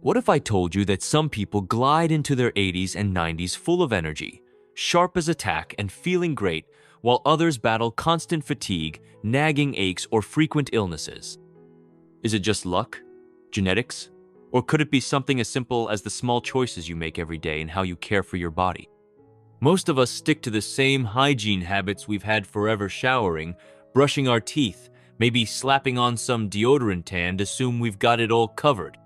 What if I told you that some people glide into their 80s and 90s full of energy, sharp as a tack and feeling great, while others battle constant fatigue, nagging aches, or frequent illnesses? Is it just luck? Genetics? Or could it be something as simple as the small choices you make every day and how you care for your body? Most of us stick to the same hygiene habits we've had forever: showering, brushing our teeth, maybe slapping on some deodorant and assume we've got it all covered.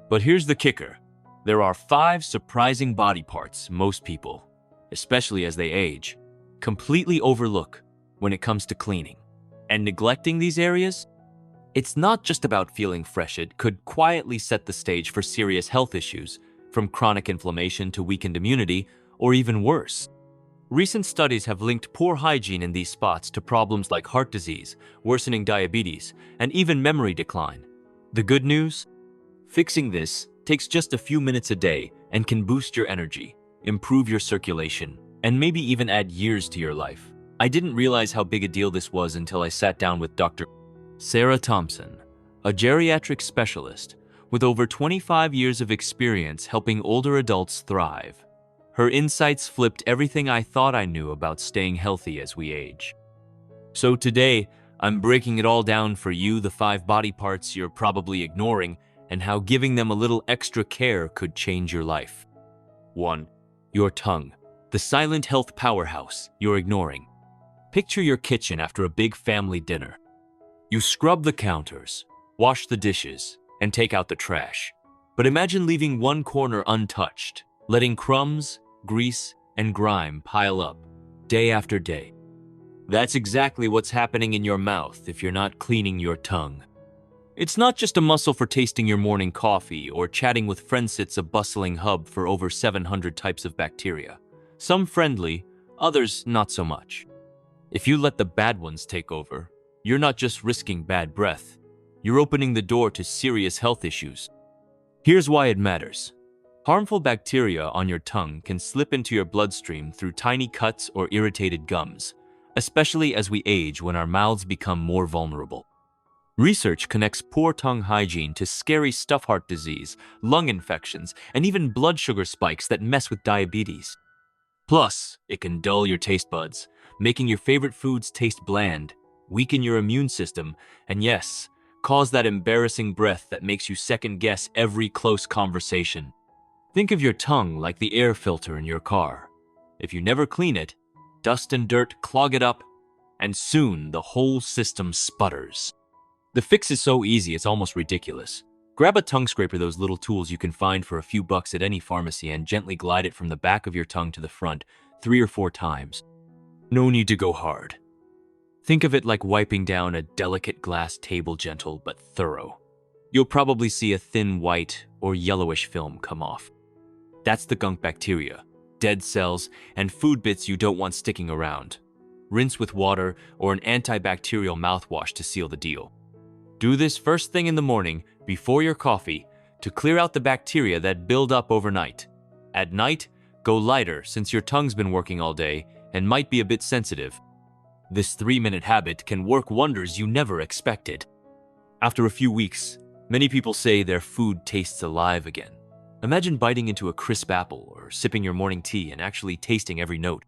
But here's the kicker. There are 5 surprising body parts most people, especially as they age, completely overlook when it comes to cleaning. And neglecting these areas? It's not just about feeling fresh. It could quietly set the stage for serious health issues, from chronic inflammation to weakened immunity, or even worse. Recent studies have linked poor hygiene in these spots to problems like heart disease, worsening diabetes, and even memory decline. The good news? Fixing this takes just a few minutes a day and can boost your energy, improve your circulation, and maybe even add years to your life. I didn't realize how big a deal this was until I sat down with Dr. Sarah Thompson, a geriatric specialist with over 25 years of experience helping older adults thrive. Her insights flipped everything I thought I knew about staying healthy as we age. So today, I'm breaking it all down for you: the 5 body parts you're probably ignoring, and how giving them a little extra care could change your life. 1. Your tongue, the silent health powerhouse you're ignoring. Picture your kitchen after a big family dinner. You scrub the counters, wash the dishes, and take out the trash. But imagine leaving one corner untouched, letting crumbs, grease, and grime pile up day after day. That's exactly what's happening in your mouth if you're not cleaning your tongue. It's not just a muscle for tasting your morning coffee or chatting with friends. It's a bustling hub for over 700 types of bacteria. Some friendly, others not so much. If you let the bad ones take over, you're not just risking bad breath, you're opening the door to serious health issues. Here's why it matters. Harmful bacteria on your tongue can slip into your bloodstream through tiny cuts or irritated gums, especially as we age when our mouths become more vulnerable. Research connects poor tongue hygiene to scary stuff: heart disease, lung infections, and even blood sugar spikes that mess with diabetes. Plus, it can dull your taste buds, making your favorite foods taste bland, weaken your immune system, and yes, cause that embarrassing breath that makes you second-guess every close conversation. Think of your tongue like the air filter in your car. If you never clean it, dust and dirt clog it up, and soon the whole system sputters. The fix is so easy, it's almost ridiculous. Grab a tongue scraper, those little tools you can find for a few bucks at any pharmacy, and gently glide it from the back of your tongue to the front 3 or 4 times. No need to go hard. Think of it like wiping down a delicate glass table, gentle but thorough. You'll probably see a thin white or yellowish film come off. That's the gunk bacteria, dead cells, and food bits you don't want sticking around. Rinse with water or an antibacterial mouthwash to seal the deal. Do this first thing in the morning before your coffee to clear out the bacteria that build up overnight. At night, go lighter since your tongue's been working all day and might be a bit sensitive. This 3-minute habit can work wonders you never expected. After a few weeks, many people say their food tastes alive again. Imagine biting into a crisp apple or sipping your morning tea and actually tasting every note.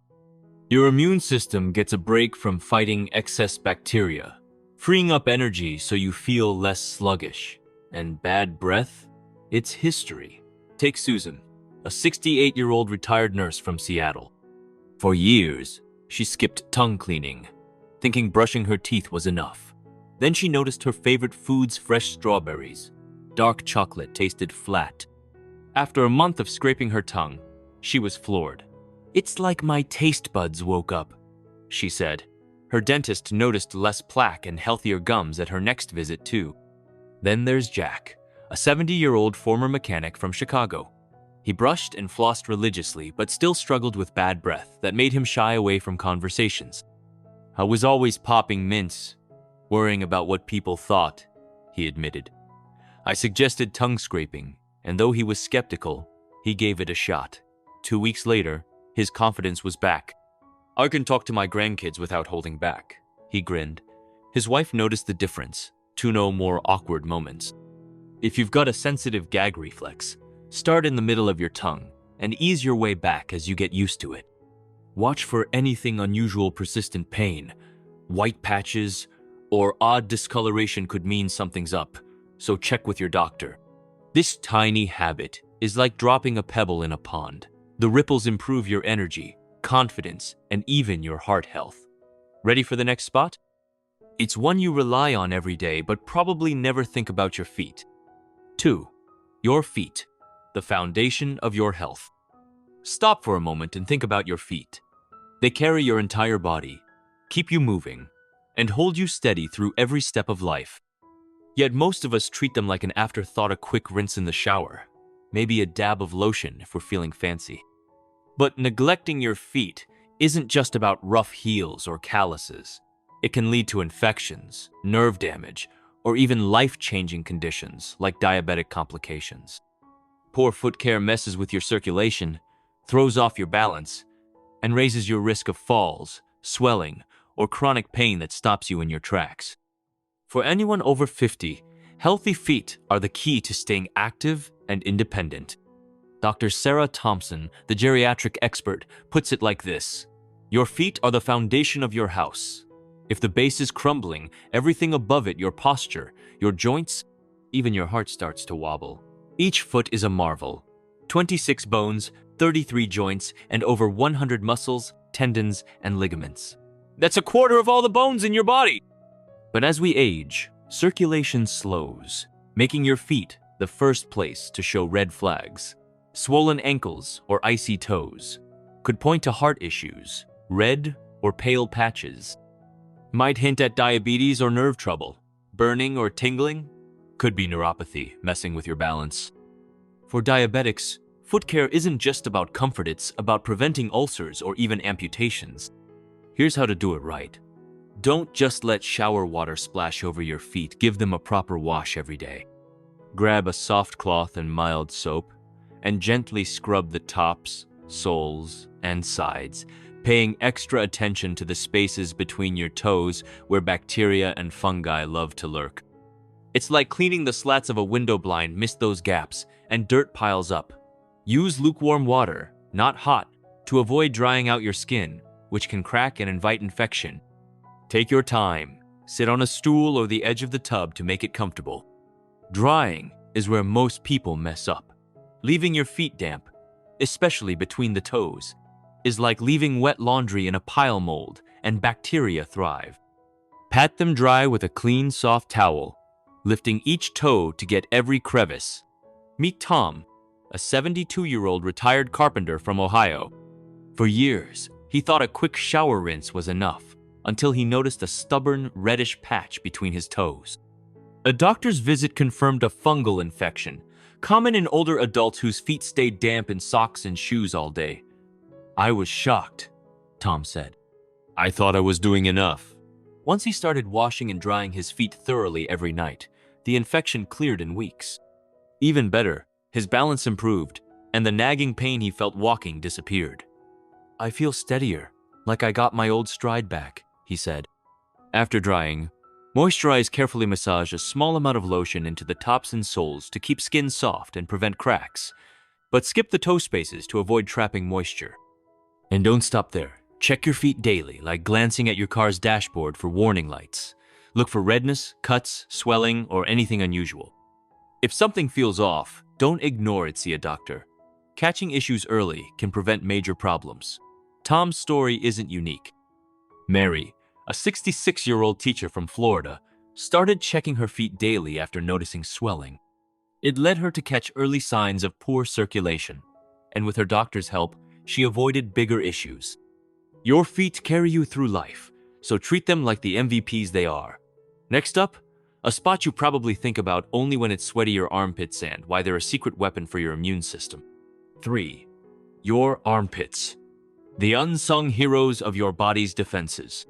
Your immune system gets a break from fighting excess bacteria, freeing up energy so you feel less sluggish. And bad breath? It's history. Take Susan, a 68-year-old retired nurse from Seattle. For years, she skipped tongue cleaning, thinking brushing her teeth was enough. Then she noticed her favorite foods: fresh strawberries. Dark chocolate tasted flat. After a month of scraping her tongue, she was floored. "It's like my taste buds woke up," she said. Her dentist noticed less plaque and healthier gums at her next visit, too. Then there's Jack, a 70-year-old former mechanic from Chicago. He brushed and flossed religiously, but still struggled with bad breath that made him shy away from conversations. "I was always popping mints, worrying about what people thought," he admitted. I suggested tongue scraping, and though he was skeptical, he gave it a shot. 2 weeks later, his confidence was back. "I can talk to my grandkids without holding back," he grinned. His wife noticed the difference, to no more awkward moments. If you've got a sensitive gag reflex, start in the middle of your tongue and ease your way back as you get used to it. Watch for anything unusual persistent pain. White patches or odd discoloration could mean something's up, so check with your doctor. This tiny habit is like dropping a pebble in a pond. The ripples improve your energy, confidence, and even your heart health. Ready for the next spot? It's one you rely on every day, but probably never think about your feet. 2. Your feet, the foundation of your health. Stop for a moment and think about your feet. They carry your entire body, keep you moving, and hold you steady through every step of life. Yet most of us treat them like an afterthought, a quick rinse in the shower, maybe a dab of lotion if we're feeling fancy. But neglecting your feet isn't just about rough heels or calluses. It can lead to infections, nerve damage, or even life-changing conditions like diabetic complications. Poor foot care messes with your circulation, throws off your balance, and raises your risk of falls, swelling, or chronic pain that stops you in your tracks. For anyone over 50, healthy feet are the key to staying active and independent. Dr. Sarah Thompson, the geriatric expert, puts it like this: your feet are the foundation of your house. If the base is crumbling, everything above it, your posture, your joints, even your heart starts to wobble. Each foot is a marvel. 26 bones, 33 joints, and over 100 muscles, tendons, and ligaments. That's a quarter of all the bones in your body! But as we age, circulation slows, making your feet the first place to show red flags. Swollen ankles or icy toes could point to heart issues. Red or pale patches might hint at diabetes or nerve trouble. Burning or tingling could be neuropathy, messing with your balance. For diabetics, foot care isn't just about comfort, it's about preventing ulcers or even amputations. Here's how to do it right. Don't just let shower water splash over your feet, give them a proper wash every day. Grab a soft cloth and mild soap, and gently scrub the tops, soles, and sides, paying extra attention to the spaces between your toes where bacteria and fungi love to lurk. It's like cleaning the slats of a window blind. Miss those gaps, and dirt piles up. Use lukewarm water, not hot, to avoid drying out your skin, which can crack and invite infection. Take your time. Sit on a stool or the edge of the tub to make it comfortable. Drying is where most people mess up. Leaving your feet damp, especially between the toes, is like leaving wet laundry in a pile mold, and bacteria thrive. Pat them dry with a clean, soft towel, lifting each toe to get every crevice. Meet Tom, a 72-year-old retired carpenter from Ohio. For years, he thought a quick shower rinse was enough, until he noticed a stubborn, reddish patch between his toes. A doctor's visit confirmed a fungal infection, common in older adults whose feet stayed damp in socks and shoes all day. I was shocked, Tom said. I thought I was doing enough. Once he started washing and drying his feet thoroughly every night, the infection cleared in weeks. Even better, his balance improved, and the nagging pain he felt walking disappeared. I feel steadier, like I got my old stride back, he said. After drying, moisturize. Carefully massage a small amount of lotion into the tops and soles to keep skin soft and prevent cracks, but skip the toe spaces to avoid trapping moisture. And don't stop there. Check your feet daily, like glancing at your car's dashboard for warning lights. Look for redness, cuts, swelling, or anything unusual. If something feels off, don't ignore it. See a doctor. Catching issues early can prevent major problems. Tom's story isn't unique. Mary, a 66-year-old teacher from Florida, started checking her feet daily after noticing swelling. It led her to catch early signs of poor circulation, and with her doctor's help, she avoided bigger issues. Your feet carry you through life, so treat them like the MVPs they are. Next up, a spot you probably think about only when it's sweaty: your armpits, and why they're a secret weapon for your immune system. 3. Your armpits, the unsung heroes of your body's defenses.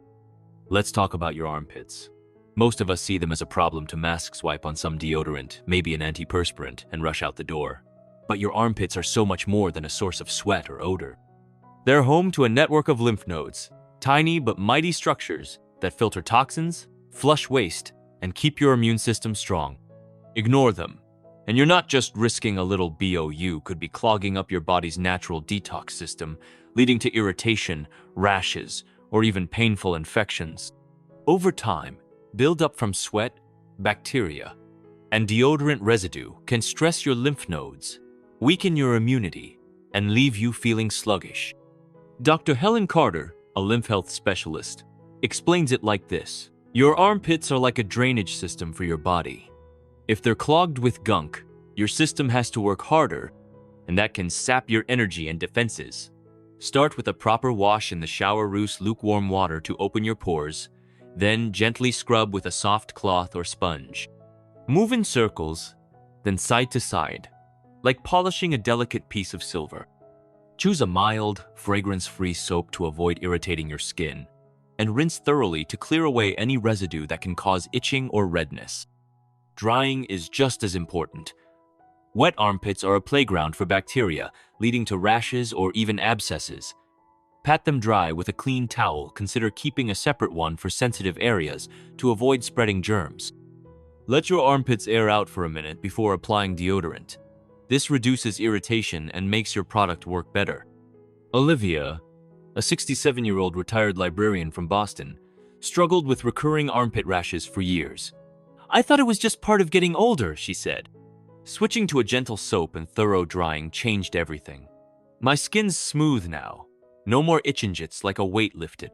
Let's talk about your armpits. Most of us see them as a problem to mask swipe on some deodorant, maybe an antiperspirant, and rush out the door. But your armpits are so much more than a source of sweat or odor. They're home to a network of lymph nodes, tiny but mighty structures that filter toxins, flush waste, and keep your immune system strong. Ignore them. And you're not just risking a little BOU, could be clogging up your body's natural detox system, leading to irritation, rashes, or even painful infections. Over time, buildup from sweat, bacteria, and deodorant residue can stress your lymph nodes, weaken your immunity, and leave you feeling sluggish. Dr. Helen Carter, a lymph health specialist, explains it like this. Your armpits are like a drainage system for your body. If they're clogged with gunk, your system has to work harder, and that can sap your energy and defenses. Start with a proper wash in the shower. Use lukewarm water to open your pores, then gently scrub with a soft cloth or sponge. Move in circles, then side to side, like polishing a delicate piece of silver. Choose a mild, fragrance-free soap to avoid irritating your skin, and rinse thoroughly to clear away any residue that can cause itching or redness. Drying is just as important. Wet armpits are a playground for bacteria, leading to rashes or even abscesses. Pat them dry with a clean towel. Consider keeping a separate one for sensitive areas to avoid spreading germs. Let your armpits air out for a minute before applying deodorant. This reduces irritation and makes your product work better. Olivia, a 67-year-old retired librarian from Boston, struggled with recurring armpit rashes for years. I thought it was just part of getting older, she said. Switching to a gentle soap and thorough drying changed everything. My skin's smooth now. No more itchinjits like a weight lifted.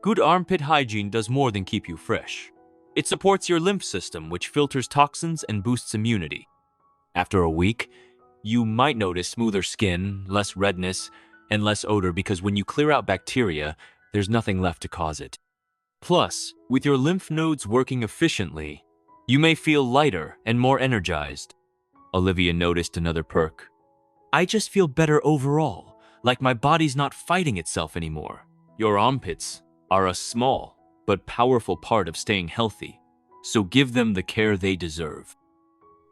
Good armpit hygiene does more than keep you fresh. It supports your lymph system, which filters toxins and boosts immunity. After a week, you might notice smoother skin, less redness, and less odor because when you clear out bacteria, there's nothing left to cause it. Plus, with your lymph nodes working efficiently, you may feel lighter and more energized. Olivia noticed another perk. I just feel better overall, like my body's not fighting itself anymore. Your armpits are a small but powerful part of staying healthy, so give them the care they deserve.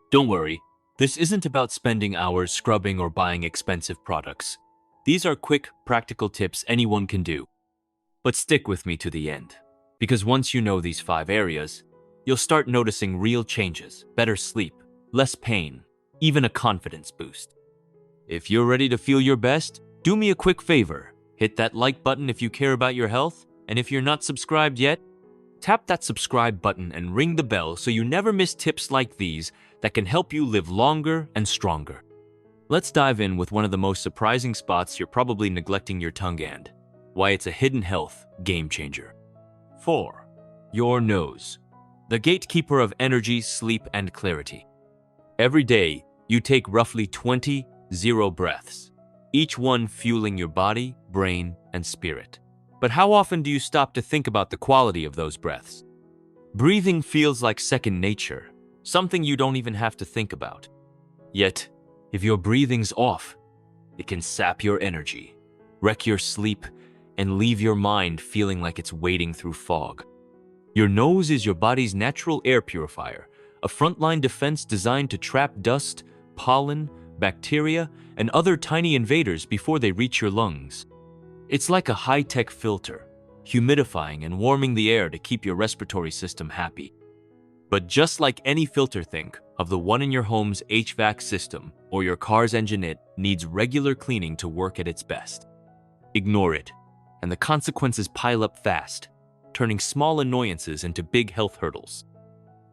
Don't worry, this isn't about spending hours scrubbing or buying expensive products. These are quick, practical tips anyone can do. But stick with me to the end, because once you know these 5 areas, you'll start noticing real changes, better sleep, less pain, even a confidence boost. If you're ready to feel your best, do me a quick favor. Hit that like button if you care about your health, and if you're not subscribed yet, tap that subscribe button and ring the bell so you never miss tips like these that can help you live longer and stronger. Let's dive in with one of the most surprising spots you're probably neglecting: your tongue, and why it's a hidden health game changer. 4. Your nose, the gatekeeper of energy, sleep, and clarity. Every day, you take roughly 20 breaths, each one fueling your body, brain, and spirit. But how often do you stop to think about the quality of those breaths? Breathing feels like second nature, something you don't even have to think about. Yet, if your breathing's off, it can sap your energy, wreck your sleep, and leave your mind feeling like it's wading through fog. Your nose is your body's natural air purifier, a frontline defense designed to trap dust, pollen, bacteria, and other tiny invaders before they reach your lungs. It's like a high-tech filter, humidifying and warming the air to keep your respiratory system happy. But just like any filter, think of the one in your home's HVAC system or your car's engine. It needs regular cleaning to work at its best. Ignore it, and the consequences pile up fast, turning small annoyances into big health hurdles.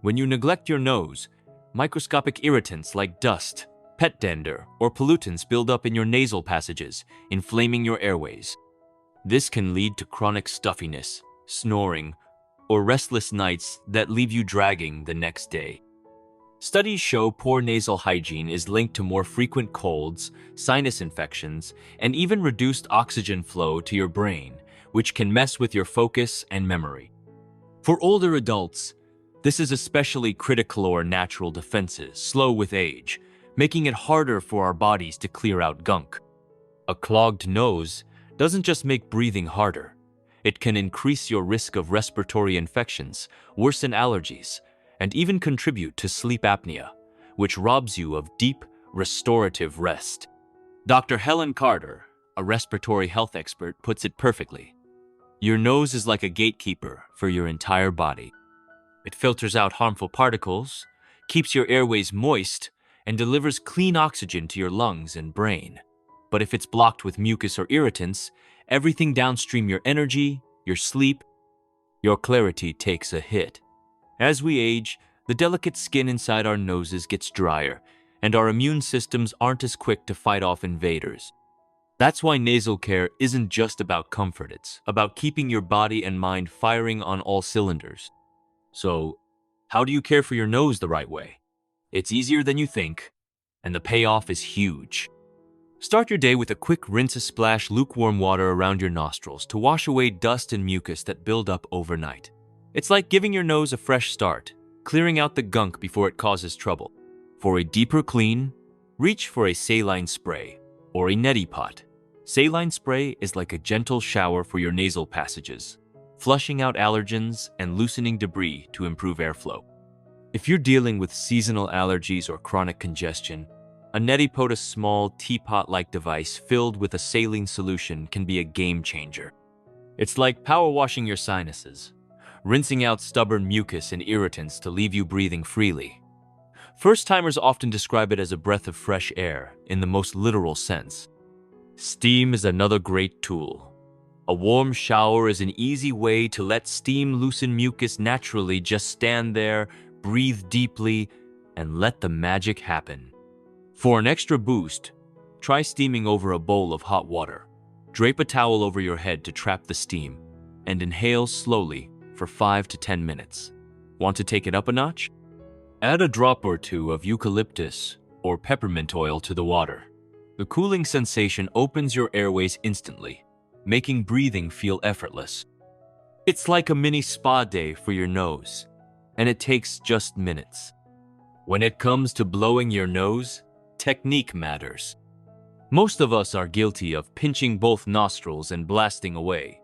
When you neglect your nose, microscopic irritants like dust, pet dander, or pollutants build up in your nasal passages, inflaming your airways. This can lead to chronic stuffiness, snoring, or restless nights that leave you dragging the next day. Studies show poor nasal hygiene is linked to more frequent colds, sinus infections, and even reduced oxygen flow to your brain, which can mess with your focus and memory. For older adults, this is especially critical, or natural defenses slow with age, making it harder for our bodies to clear out gunk. A clogged nose doesn't just make breathing harder. It can increase your risk of respiratory infections, worsen allergies, and even contribute to sleep apnea, which robs you of deep, restorative rest. Dr. Helen Carter, a respiratory health expert, puts it perfectly. Your nose is like a gatekeeper for your entire body. It filters out harmful particles, keeps your airways moist, and delivers clean oxygen to your lungs and brain. But if it's blocked with mucus or irritants, everything downstream, your energy, your sleep, your clarity takes a hit. As we age, the delicate skin inside our noses gets drier, and our immune systems aren't as quick to fight off invaders. That's why nasal care isn't just about comfort, it's about keeping your body and mind firing on all cylinders. So, how do you care for your nose the right way? It's easier than you think, and the payoff is huge. Start your day with a quick rinse-a-splash lukewarm water around your nostrils to wash away dust and mucus that build up overnight. It's like giving your nose a fresh start, clearing out the gunk before it causes trouble. For a deeper clean, reach for a saline spray or a neti pot. Saline spray is like a gentle shower for your nasal passages, flushing out allergens and loosening debris to improve airflow. If you're dealing with seasonal allergies or chronic congestion, a neti pot, a small teapot-like device filled with a saline solution, can be a game changer. It's like power washing your sinuses, rinsing out stubborn mucus and irritants to leave you breathing freely. First-timers often describe it as a breath of fresh air in the most literal sense. Steam is another great tool. A warm shower is an easy way to let steam loosen mucus naturally. Just stand there, breathe deeply, and let the magic happen. For an extra boost, try steaming over a bowl of hot water. Drape a towel over your head to trap the steam, and inhale slowly for 5 to 10 minutes. Want to take it up a notch? Add a drop or two of eucalyptus or peppermint oil to the water. The cooling sensation opens your airways instantly, making breathing feel effortless. It's like a mini spa day for your nose, and it takes just minutes. When it comes to blowing your nose, technique matters. Most of us are guilty of pinching both nostrils and blasting away,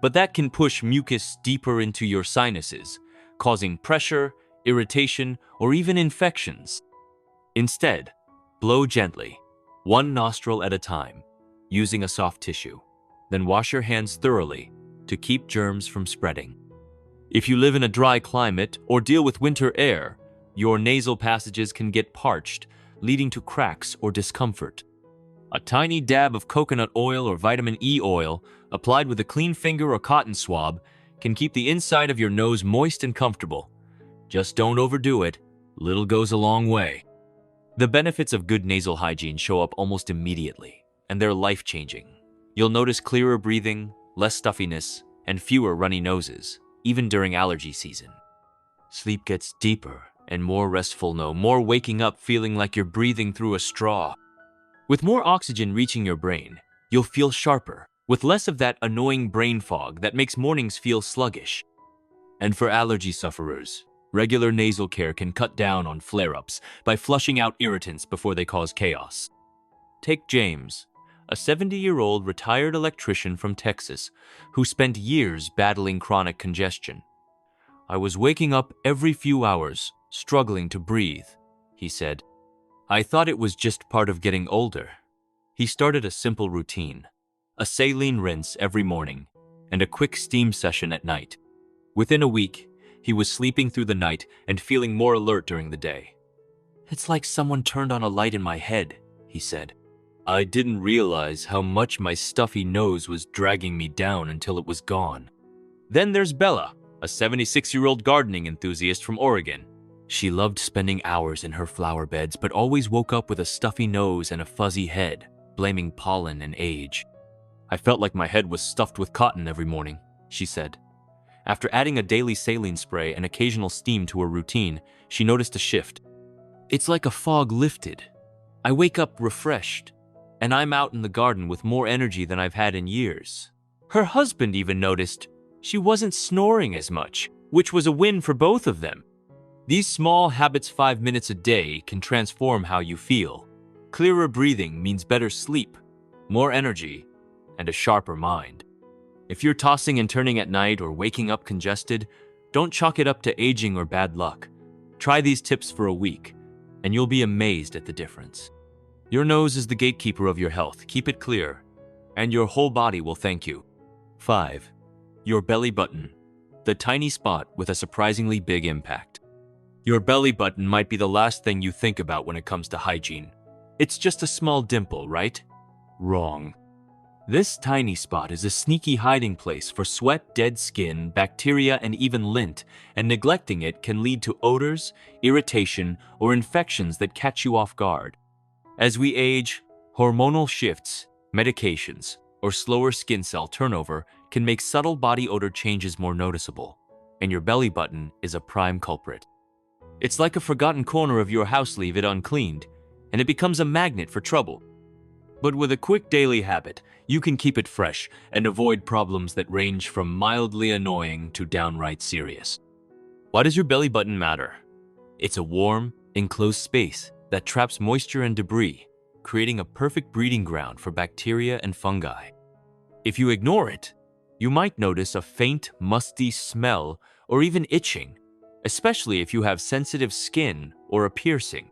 but that can push mucus deeper into your sinuses, causing pressure, irritation, or even infections. Instead, blow gently, one nostril at a time, using a soft tissue. Then wash your hands thoroughly to keep germs from spreading. If you live in a dry climate or deal with winter air, your nasal passages can get parched, leading to cracks or discomfort. A tiny dab of coconut oil or vitamin E oil, applied with a clean finger or cotton swab, can keep the inside of your nose moist and comfortable. Just don't overdo it. Little goes a long way. The benefits of good nasal hygiene show up almost immediately, and they're life-changing. You'll notice clearer breathing, less stuffiness, and fewer runny noses, even during allergy season. Sleep gets deeper and more restful, no more waking up feeling like you're breathing through a straw. With more oxygen reaching your brain, you'll feel sharper, with less of that annoying brain fog that makes mornings feel sluggish. And for allergy sufferers, regular nasal care can cut down on flare-ups by flushing out irritants before they cause chaos. Take James, a 70-year-old retired electrician from Texas who spent years battling chronic congestion. "I was waking up every few hours, struggling to breathe," he said. "I thought it was just part of getting older." He started a simple routine, a saline rinse every morning and a quick steam session at night. Within a week, he was sleeping through the night and feeling more alert during the day. "It's like someone turned on a light in my head," he said. "I didn't realize how much my stuffy nose was dragging me down until it was gone." Then there's Bella, a 76-year-old gardening enthusiast from Oregon. She loved spending hours in her flower beds, but always woke up with a stuffy nose and a fuzzy head, blaming pollen and age. "I felt like my head was stuffed with cotton every morning," she said. After adding a daily saline spray and occasional steam to her routine, she noticed a shift. "It's like a fog lifted. I wake up refreshed, and I'm out in the garden with more energy than I've had in years." Her husband even noticed she wasn't snoring as much, which was a win for both of them. These small habits, 5 minutes a day, can transform how you feel. Clearer breathing means better sleep, more energy, and a sharper mind. If you're tossing and turning at night or waking up congested, don't chalk it up to aging or bad luck. Try these tips for a week, and you'll be amazed at the difference. Your nose is the gatekeeper of your health. Keep it clear, and your whole body will thank you. 5. Your belly button, the tiny spot with a surprisingly big impact. Your belly button might be the last thing you think about when it comes to hygiene. It's just a small dimple, right? Wrong. This tiny spot is a sneaky hiding place for sweat, dead skin, bacteria, and even lint, and neglecting it can lead to odors, irritation, or infections that catch you off guard. As we age, hormonal shifts, medications, or slower skin cell turnover can make subtle body odor changes more noticeable, and your belly button is a prime culprit. It's like a forgotten corner of your house, leave it uncleaned, and it becomes a magnet for trouble. But with a quick daily habit, you can keep it fresh and avoid problems that range from mildly annoying to downright serious. Why does your belly button matter? It's a warm, enclosed space that traps moisture and debris, creating a perfect breeding ground for bacteria and fungi. If you ignore it, you might notice a faint, musty smell or even itching, especially if you have sensitive skin or a piercing.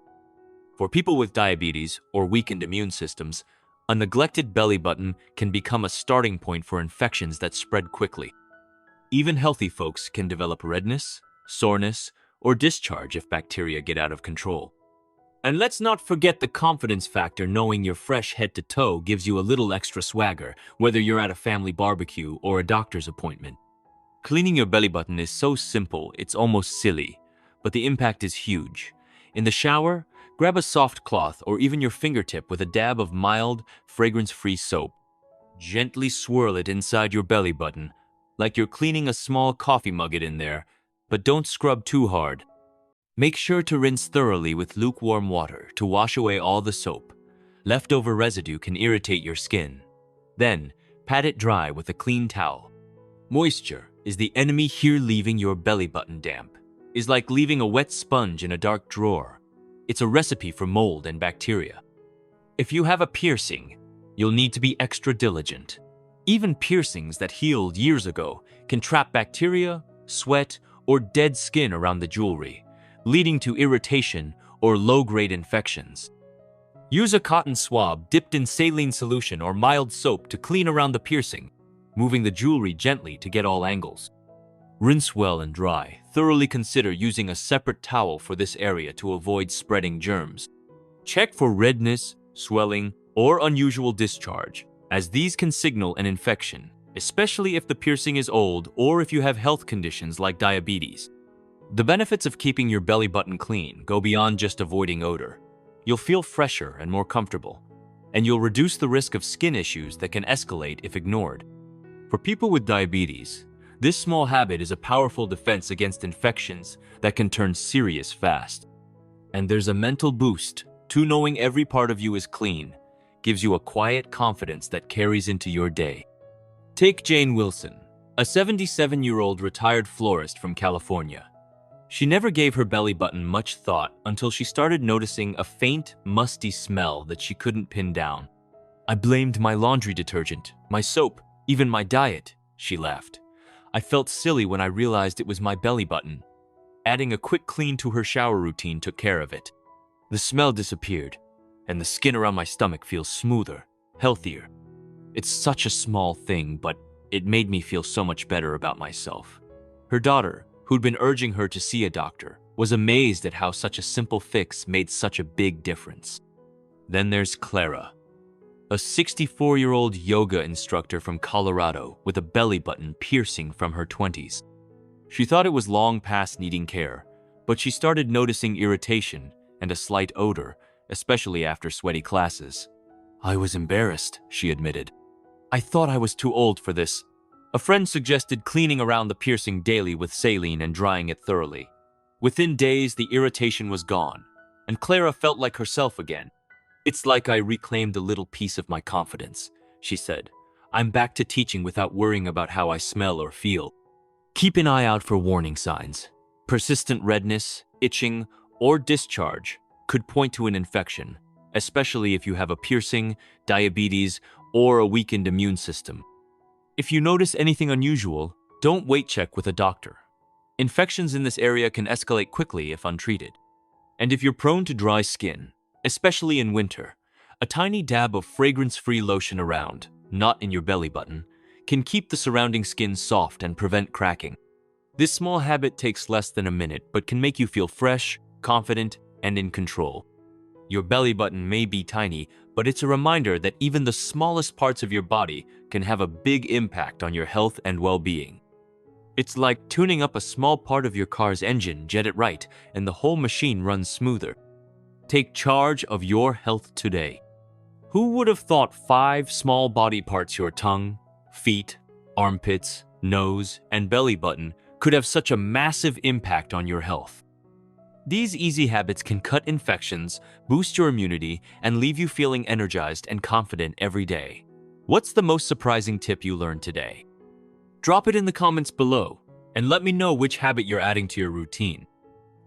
For people with diabetes or weakened immune systems, a neglected belly button can become a starting point for infections that spread quickly. Even healthy folks can develop redness, soreness, or discharge if bacteria get out of control. And let's not forget the confidence factor. Knowing you're fresh head to toe gives you a little extra swagger, whether you're at a family barbecue or a doctor's appointment. Cleaning your belly button is so simple, it's almost silly, but the impact is huge. In the shower, grab a soft cloth or even your fingertip with a dab of mild, fragrance-free soap. Gently swirl it inside your belly button, like you're cleaning a small coffee mug in there, but don't scrub too hard. Make sure to rinse thoroughly with lukewarm water to wash away all the soap. Leftover residue can irritate your skin. Then, pat it dry with a clean towel. Moisture is the enemy here. Leaving your belly button damp is like leaving a wet sponge in a dark drawer. It's a recipe for mold and bacteria. If you have a piercing, you'll need to be extra diligent. Even piercings that healed years ago can trap bacteria, sweat, or dead skin around the jewelry, leading to irritation or low-grade infections. Use a cotton swab dipped in saline solution or mild soap to clean around the piercing, moving the jewelry gently to get all angles. Rinse well and dry. Thoroughly consider using a separate towel for this area to avoid spreading germs. Check for redness, swelling, or unusual discharge, as these can signal an infection, especially if the piercing is old or if you have health conditions like diabetes. The benefits of keeping your belly button clean go beyond just avoiding odor. You'll feel fresher and more comfortable, and you'll reduce the risk of skin issues that can escalate if ignored. For people with diabetes, this small habit is a powerful defense against infections that can turn serious fast. And there's a mental boost to knowing every part of you is clean, gives you a quiet confidence that carries into your day. Take Jane Wilson, a 77-year-old retired florist from California. She never gave her belly button much thought until she started noticing a faint, musty smell that she couldn't pin down. "I blamed my laundry detergent, my soap, even my diet," she laughed. "I felt silly when I realized it was my belly button." Adding a quick clean to her shower routine took care of it. The smell disappeared, and the skin around my stomach feels smoother, healthier. It's such a small thing, but it made me feel so much better about myself. Her daughter, who'd been urging her to see a doctor, was amazed at how such a simple fix made such a big difference. Then there's Clara, a 64-year-old yoga instructor from Colorado with a belly button piercing from her 20s. She thought it was long past needing care, but she started noticing irritation and a slight odor, especially after sweaty classes. "I was embarrassed," she admitted. "I thought I was too old for this." A friend suggested cleaning around the piercing daily with saline and drying it thoroughly. Within days, the irritation was gone, and Clara felt like herself again. "It's like I reclaimed a little piece of my confidence," she said. "I'm back to teaching without worrying about how I smell or feel." Keep an eye out for warning signs. Persistent redness, itching, or discharge could point to an infection, especially if you have a piercing, diabetes, or a weakened immune system. If you notice anything unusual, don't wait. Check with a doctor. Infections in this area can escalate quickly if untreated. And if you're prone to dry skin, especially in winter, a tiny dab of fragrance-free lotion around, not in your belly button, can keep the surrounding skin soft and prevent cracking. This small habit takes less than a minute but can make you feel fresh, confident, and in control. Your belly button may be tiny, but it's a reminder that even the smallest parts of your body can have a big impact on your health and well-being. It's like tuning up a small part of your car's engine, get it right, and the whole machine runs smoother. Take charge of your health today. Who would have thought 5 small body parts, your tongue, feet, armpits, nose, and belly button, could have such a massive impact on your health? These easy habits can cut infections, boost your immunity, and leave you feeling energized and confident every day. What's the most surprising tip you learned today? Drop it in the comments below, and let me know which habit you're adding to your routine.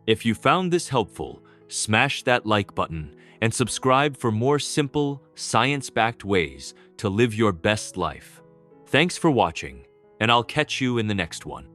If you found this helpful, smash that like button and subscribe for more simple, science-backed ways to live your best life. Thanks for watching, and I'll catch you in the next one.